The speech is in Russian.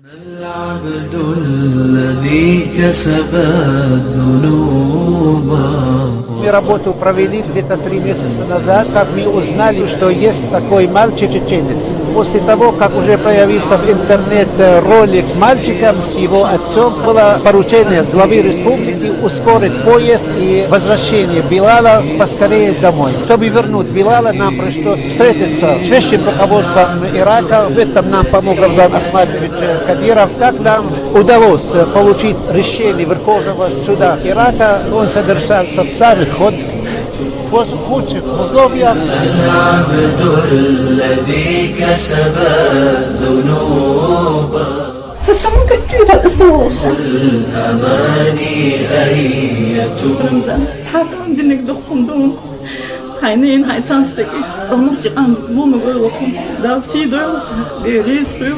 العبد الذي كسب الذنوب. Мы работу провели где-то 3 месяца назад, как мы узнали, что есть такой мальчик-чеченец. После того, как уже появился в интернет ролик с мальчиком, с его отцом, было поручение главы республики ускорить поезд и возвращение Билала поскорее домой. Чтобы вернуть Билала, нам пришлось встретиться с высшим руководством Ирака. В этом нам помог Рамзан Ахматович Кадиров. Так нам удалось получить решение Верховного суда Ирака. Он содержался в самых худших условиях. العبد الذي كسب الذنوب. فسمك كثير الأسوأ الأماني أن يتوب. حاتم دينك دخون دون حينين حيتانستكي ضمنك عن بوم غير وكم داو سيدو ريس غير